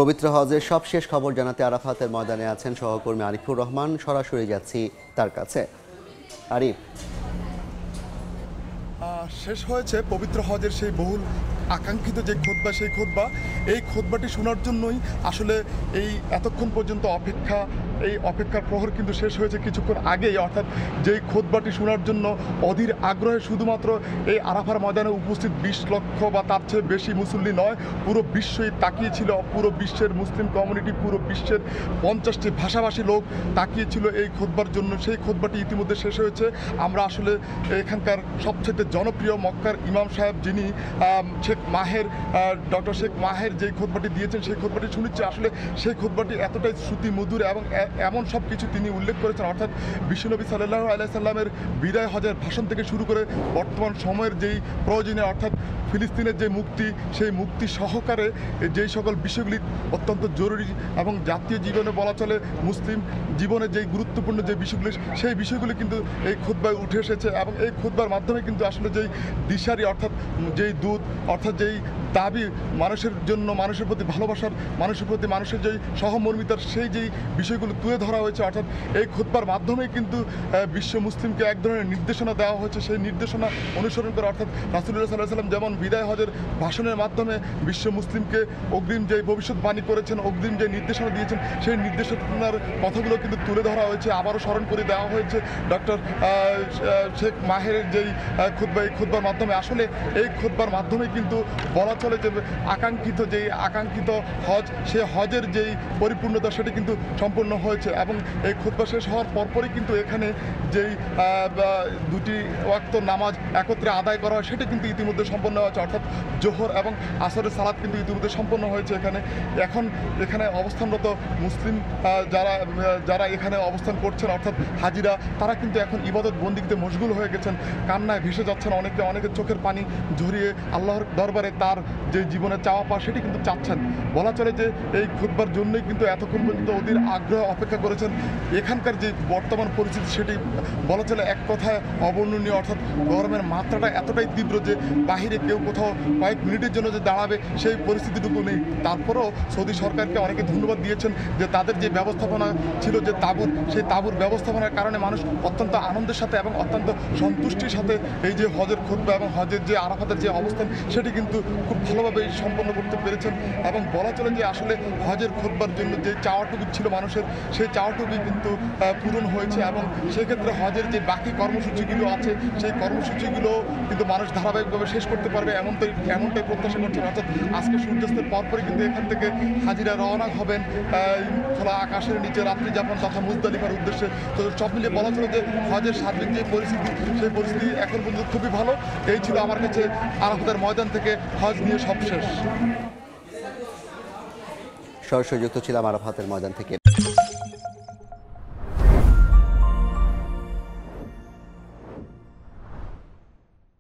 পবিত্র হজের সবশেষ খবর জানাতে আরাফাতের ময়দানে আছেন সহকর্মী আরিফুর রহমান। সরাসরি যাচ্ছি তার কাছে। আরিফ, শেষ হয়েছে পবিত্র হজের সেই বহুল আকাঙ্ক্ষিত যে খুতবা, সেই খুতবা, এই খুতবাটি শোনার জন্যই আসলে এই এতক্ষণ পর্যন্ত এই অপেক্ষার প্রহর কিন্তু শেষ হয়েছে কিছুক্ষণ আগেই। অর্থাৎ যেই খুতবাটি শোনার জন্য অধীর আগ্রহে শুধুমাত্র এই আরাফার ময়দানে উপস্থিত 20 লক্ষ বা তার চেয়ে বেশি মুসল্লি নয়, পুরো বিশ্বই তাকিয়েছিল। পুরো বিশ্বের মুসলিম কমিউনিটি, পুরো বিশ্বের 50টি ভাষাভাষী লোক তাকিয়েছিল এই খুতবার জন্য। সেই খুতবাটি ইতিমধ্যে শেষ হয়েছে। আমরা আসলে এখানকার সবচেয়ে জনপ্রিয় মক্কার ইমাম সাহেব, যিনি ডক্টর শেখ মাহের যেই খুতবাটি দিয়েছেন, সেই খুতবাটি শুনেছি। আসলে সেই খুতবাটি এতটাই শ্রুতি মধুর এবং এমন সব কিছু তিনি উল্লেখ করেছেন। অর্থাৎ বিশ্বনবী সাল্লাল্লাহু আলাইহি সাল্লামের বিদায় হজের ভাষণ থেকে শুরু করে বর্তমান সময়ের যেই প্রয়োজনীয়, অর্থাৎ ফিলিস্তিনের যে মুক্তি, সেই মুক্তি সহকারে যেই সকল বিষয়গুলি অত্যন্ত জরুরি এবং জাতীয় জীবনে বলা চলে মুসলিম জীবনে যেই গুরুত্বপূর্ণ যে বিষয়গুলি, সেই বিষয়গুলি কিন্তু এই খুতবায় উঠে এসেছে। এবং এই খুতবার মাধ্যমে কিন্তু আসলে যেই দিশারি, অর্থাৎ যেই দূত, অর্থাৎ যেই দাবি মানুষের জন্য, মানুষের প্রতি ভালোবাসার, মানুষের প্রতি মানুষের যেই সহমর্মিতার, সেই যেই বিষয়গুলো তুলে ধরা হয়েছে, অর্থাৎ এই খুতবার মাধ্যমেই কিন্তু বিশ্ব মুসলিমকে এক ধরনের নির্দেশনা দেওয়া হয়েছে। সেই নির্দেশনা অনুসরণ করে, অর্থাৎ রাসূলুল্লাহ সাল্লাল্লাহু আলাইহি ওয়াসাল্লাম যেমন বিদায় হজের ভাষণের মাধ্যমে বিশ্ব মুসলিমকে অগ্রিম যে ভবিষ্যৎবাণী করেছেন, অগ্রিম যে নির্দেশনা দিয়েছেন, সেই নির্দেশনার কথাগুলো কিন্তু তুলে ধরা হয়েছে। আবারও স্মরণ করে দেওয়া হয়েছে ডক্টর শেখ মাহের যেই খুতবা, এই খুতবার মাধ্যমে। আসলে এই খুতবার মাধ্যমে কিন্তু বলা চলে যে আকাঙ্ক্ষিত হজ, সেই হজের যেই পরিপূর্ণতা, সেটি কিন্তু সম্পূর্ণ হয়েছে। এবং এই খুতবা শেষ হওয়ার পরপরই কিন্তু এখানে যেই দুটি ওয়াক্ত নামাজ একত্রে আদায় করা হয়, সেটি কিন্তু ইতিমধ্যে সম্পন্ন হয়েছে। অর্থাৎ জোহর এবং আসরের সালাত কিন্তু ইতিমধ্যে সম্পন্ন হয়েছে এখানে। এখন এখানে অবস্থানরত মুসলিম যারা এখানে অবস্থান করছেন, অর্থাৎ হাজিরা, তারা কিন্তু এখন ইবাদত বন্দিতে মশগুল হয়ে গেছেন, কান্নায় ভেসে যাচ্ছেন। অনেকে চোখের পানি ঝরিয়ে আল্লাহর দরবারে তার যে জীবনে চাওয়া পাওয়া, সেটি কিন্তু চাচ্ছেন। বলা চলে যে এই খুতবার জন্যই কিন্তু এতক্ষণ পর্যন্ত অধীর আগ্রহে অপেক্ষা করেছেন। এখানকার যে বর্তমান পরিস্থিতি, সেটি বলা চলে এক কথায় অবর্ণনীয়। অর্থাৎ গরমের মাত্রাটা এতটাই তীব্র যে বাহিরে কেউ কোথাও কয়েক মিনিটের জন্য যে দাঁড়াবে, সেই পরিস্থিতিটুকু নেই। তারপরেও সৌদি সরকারকে অনেকে ধন্যবাদ দিয়েছেন যে তাদের যে ব্যবস্থাপনা ছিল, যে তাঁবুর, সেই তাঁবুর ব্যবস্থাপনার কারণে মানুষ অত্যন্ত আনন্দের সাথে এবং অত্যন্ত সন্তুষ্টির সাথে এই যে হজের খুতবা এবং হজের যে আরাফাতের যে অবস্থান, সেটি কিন্তু খুব ভালোভাবে সম্পন্ন করতে পেরেছেন। এবং বলা চলে যে আসলে হজের খুতবার জন্য যে চাওয়াটুকু ছিল মানুষের, সেই চাওয়াটুকুই কিন্তু পূরণ হয়েছে। এবং সেক্ষেত্রে হজের যে বাকি কর্মসূচিগুলো আছে, সেই কর্মসূচিগুলো কিন্তু মানুষ ধারাবাহিকভাবে শেষ করতে পারবে, এমনটাই প্রত্যাশা করছেন। অর্থাৎ আজকে সূর্যাস্তের পরপরই কিন্তু এখান থেকে হাজিরা রওনা হবেন খোলা আকাশের নিচে রাত্রি যাপন তথা মুজদালিফার উদ্দেশ্যে। তো সব মিলিয়ে বলা চলে যে হজের সার্বিক যে পরিস্থিতি, সেই পরিস্থিতি এখন পর্যন্ত খুবই ভালো। এই ছিল আমার কাছে আরাফাতের ময়দান থেকে হজ নিয়ে সবশেষ। সরাসরি যুক্ত ছিলাম আরাফাতের ময়দান থেকে।